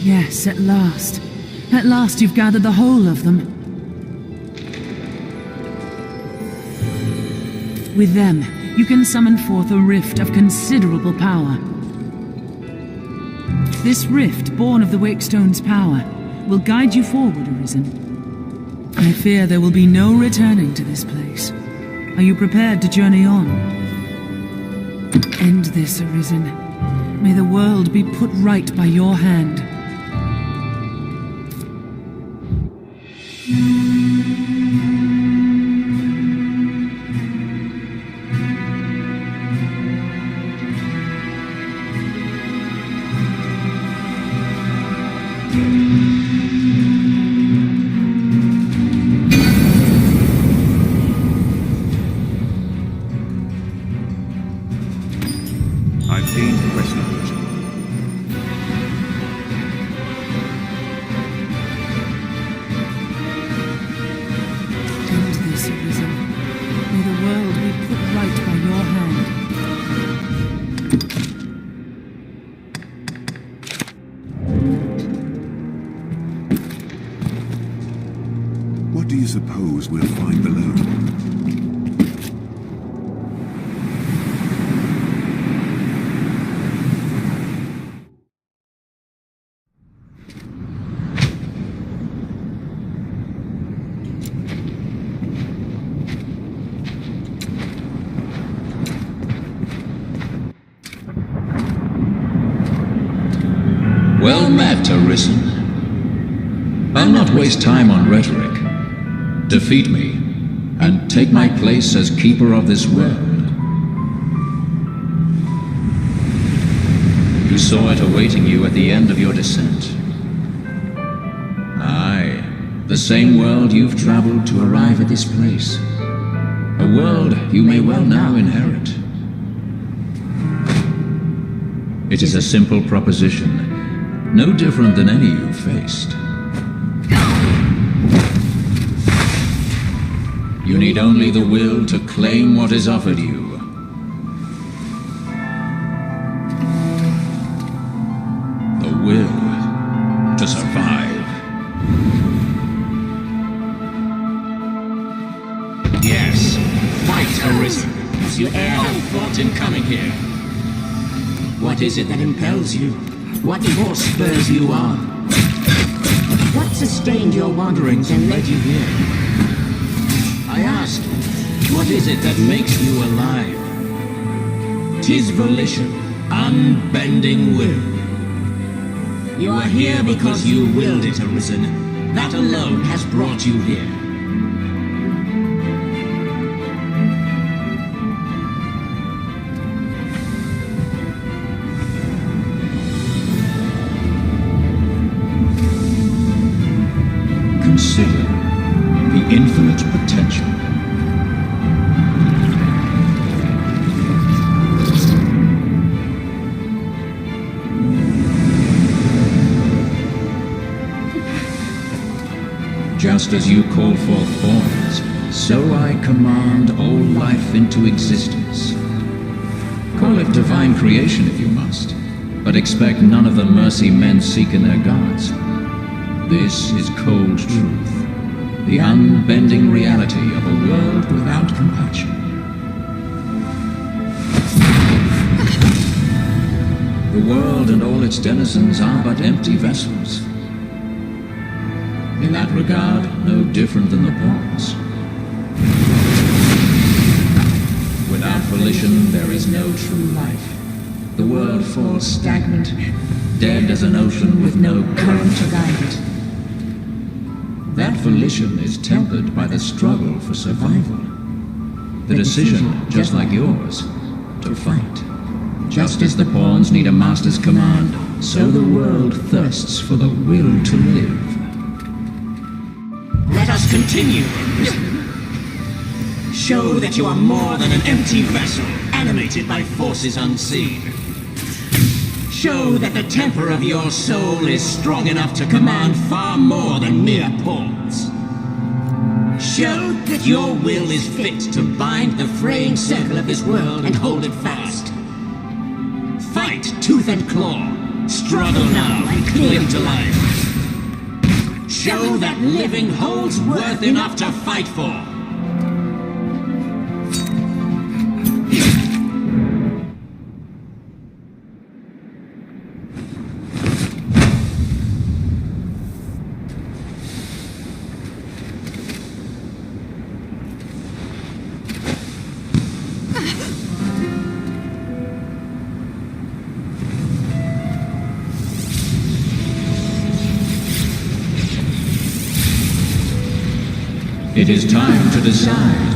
Yes, at last. At last you've gathered the whole of them. With them, you can summon forth a rift of considerable power. This rift, born of the Wakestone's power, will guide you forward, Arisen. I fear there will be no returning to this place. Are you prepared to journey on? End this, Arisen. May the world be put right by your hand. I've gained quest knowledge. End this, Arisen. May the world be put right by your hand. What do you suppose we'll find below? Well met, Arisen. I'll not waste time on rhetoric. Defeat me, and take my place as keeper of this world. You saw it awaiting you at the end of your descent. Aye, the same world you've traveled to arrive at this place. A world you may well now inherit. It is a simple proposition, no different than any you've faced. You need only the will to claim what is offered you. The will to survive. Yes, fight, Arisen, as you e'er have fought in coming here. What is it that impels you? What force spurs you on? What sustained your wanderings and led you here? I ask, what is it that makes you alive? 'Tis volition, unbending will. You are here because you willed it, Arisen. That alone has brought you here. Consider the infinite potential. Just as you call forth forms, so I command all life into existence. Call it divine creation if you must, but expect none of the mercy men seek in their gods. This is cold truth, the unbending reality of a world without compassion. The world and all its denizens are but empty vessels. In that regard, no different than the pawns. Without volition, there is no true life. The world falls stagnant, dead as an ocean with no current to guide it. That volition is tempered by the struggle for survival. The decision, just like yours, to fight. Just as the pawns need a master's command, so the world thirsts for the will to live. Let us continue. Show that you are more than an empty vessel, animated by forces unseen. Show that the temper of your soul is strong enough to command far more than mere pawns. Show that your will is fit to bind the fraying circle of this world and hold it fast. Fight tooth and claw, Struggle now and cling to life. Show that living holds worth enough to fight for. It is time to decide.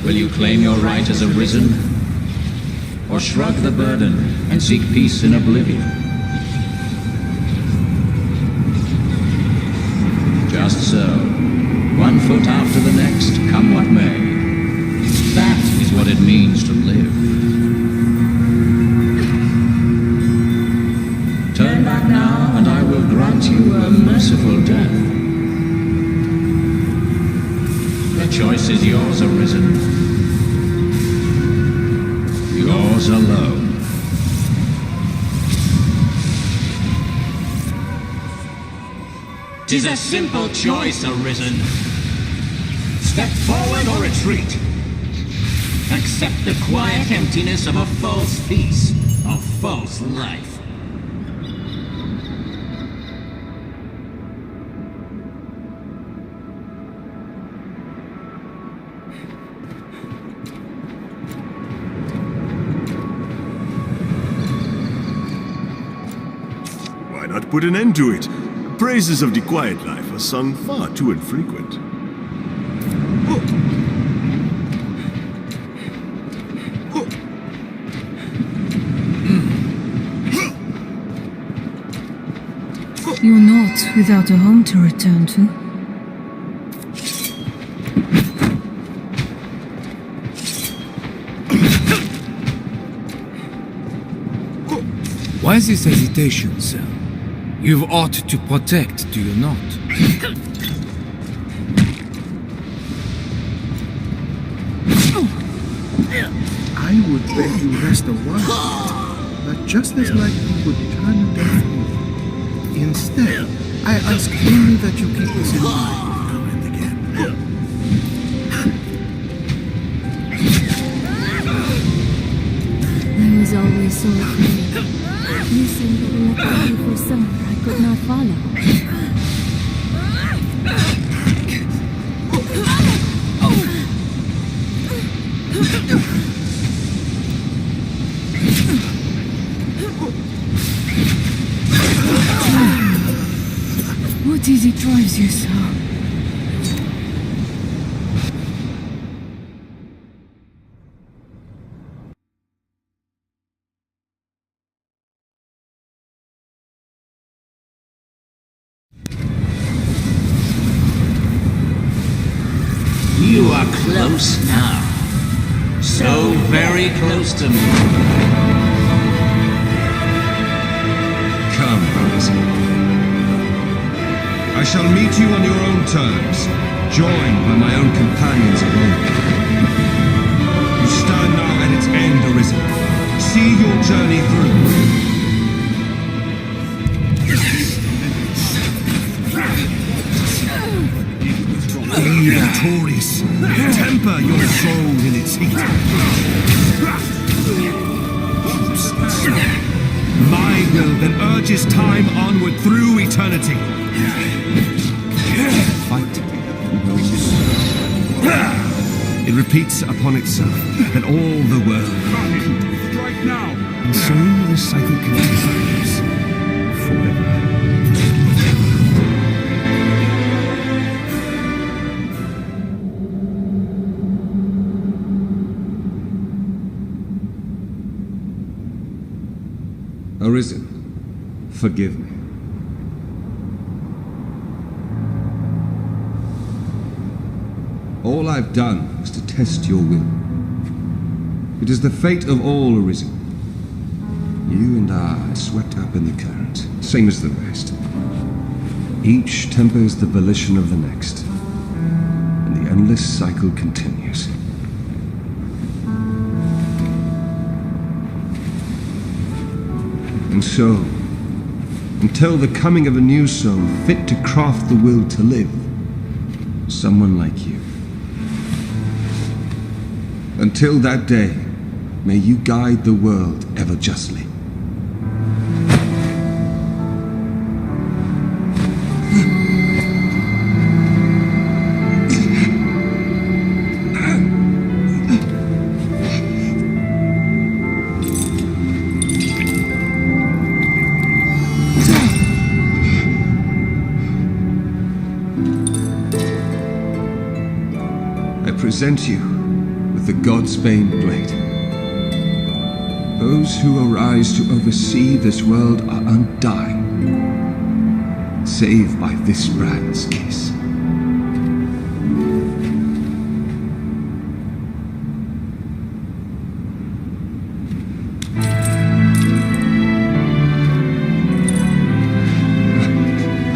Will you claim your right as Arisen, or shrug the burden and seek peace in oblivion? Just so, one foot after the next, come what may. That is what it means to live. Turn back now, and I will grant you a merciful death. The choice is yours, Arisen. Yours alone. Tis a simple choice, Arisen. Step forward or retreat. Accept the quiet emptiness of a false peace, a false life. Not put an end to it. Praises of the quiet life are sung far too infrequent. You're not without a home to return to. Why this hesitation, sir? You've ought to protect, do you not? I would bet you rest a while, but just as likely would turn a deaf ear. Instead, I ask only that you keep this in mind now and again. I was always so afraid. You seemed to be looking for somewhere I could not follow. What is it drives you so? You are close now. So very close to me. Come, Arisen. I shall meet you on your own terms, joined by my own companions alone. You stand now at its end, Arisen. See your journey through. Be victorious. Temper your soul in its heat. My will then urges time onward through eternity. Fight. It repeats upon itself and all the world. Strike now. And so the cycle continues forever. Arisen, forgive me. All I've done was to test your will. It is the fate of all Arisen. You and I are swept up in the current, same as the rest. Each tempers the volition of the next, and the endless cycle continues. And so, until the coming of a new soul fit to craft the will to live, someone like you. Until that day, may you guide the world ever justly. I present you with the Godsbane blade. Those who arise to oversee this world are undying, save by this brand's kiss.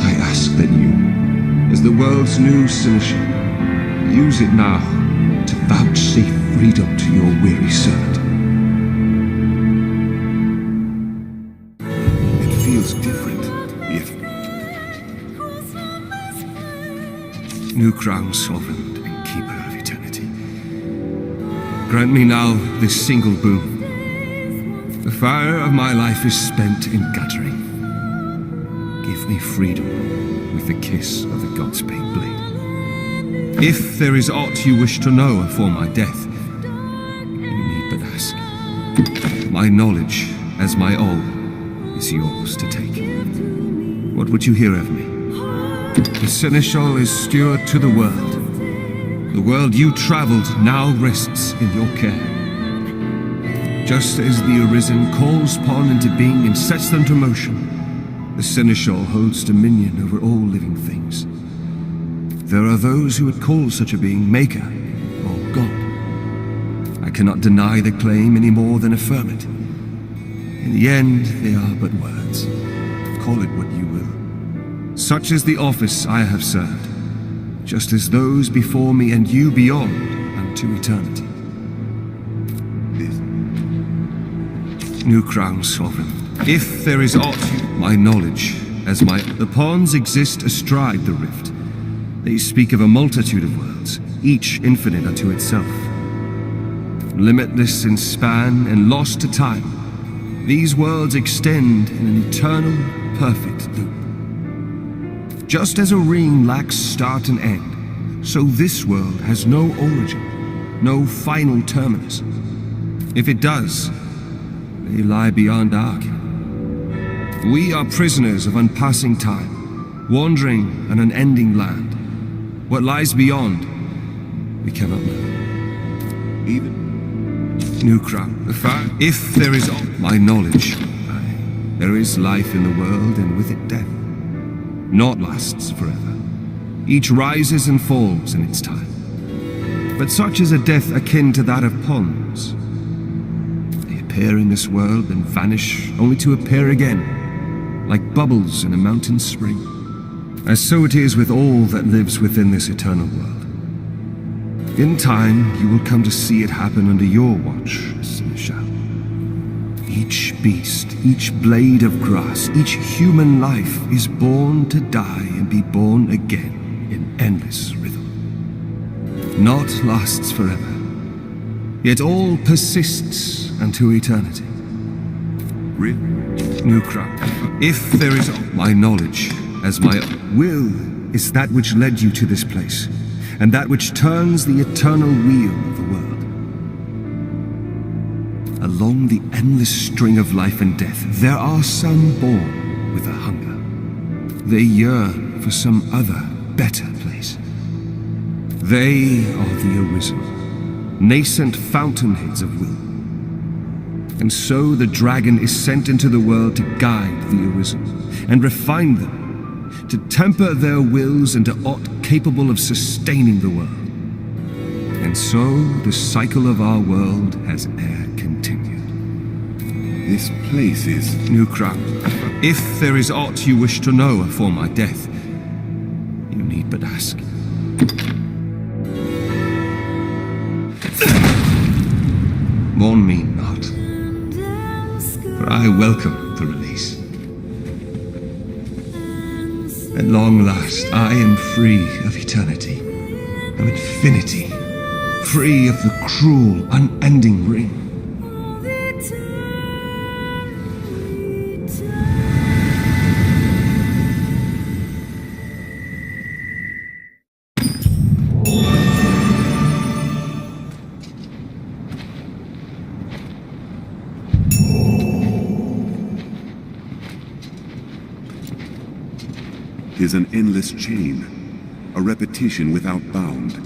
I ask that you, as the world's new seneschal, use it now to vouchsafe freedom to your weary servant. It feels different, if New crown, sovereign and keeper of eternity, grant me now this single boon. The fire of my life is spent in guttering. Give me freedom with the kiss of the Godsbane blade. If there is aught you wish to know afore my death, you need but ask. My knowledge, as my all, is yours to take. What would you hear of me? The seneschal is steward to the world. The world you traveled now rests in your care. Just as the Arisen calls upon into being and sets them to motion, the seneschal holds dominion over all living things. There are those who would call such a being Maker or God. I cannot deny the claim any more than affirm it. In the end, they are but words. Call it what you will. Such is the office I have served, just as those before me and you beyond unto eternity. New crown, sovereign. If there is aught, my knowledge, as my... The pawns exist astride the rift. They speak of a multitude of worlds, each infinite unto itself. Limitless in span and lost to time, these worlds extend in an eternal, perfect loop. Just as a ring lacks start and end, so this world has no origin, no final terminus. If it does, they lie beyond our ken. We are prisoners of unpassing time, wandering an unending land. What lies beyond, we cannot know. Even New crown, the fire. If there is my knowledge, there is life in the world, and with it death. Naught lasts forever. Each rises and falls in its time. But such is a death akin to that of ponds. They appear in this world and vanish, only to appear again, like bubbles in a mountain spring. As so it is with all that lives within this eternal world. In time, you will come to see it happen under your watch, Seneschal. Each beast, each blade of grass, each human life is born to die and be born again in endless rhythm. Naught lasts forever, yet all persists unto eternity. New crown. If there is my knowledge, as my will is that which led you to this place, and that which turns the eternal wheel of the world. Along the endless string of life and death, there are some born with a hunger. They yearn for some other, better place. They are the Arisen, nascent fountainheads of will. And so the dragon is sent into the world to guide the Arisen, and refine them, to temper their wills into aught capable of sustaining the world. And so the cycle of our world has e'er continued. this place is... New crown. If there is aught you wish to know afore my death, you need but ask. Mourn me not, for I welcome to release. At long last, I am free of eternity, of infinity, free of the cruel, unending ring. Is an endless chain, a repetition without bound.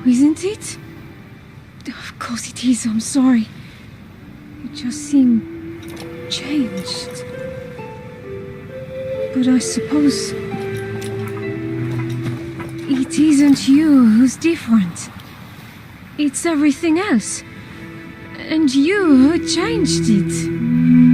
Isn't it? Of course it is, I'm sorry. You just seem changed. But I suppose it isn't you who's different. It's everything else. And you who changed it.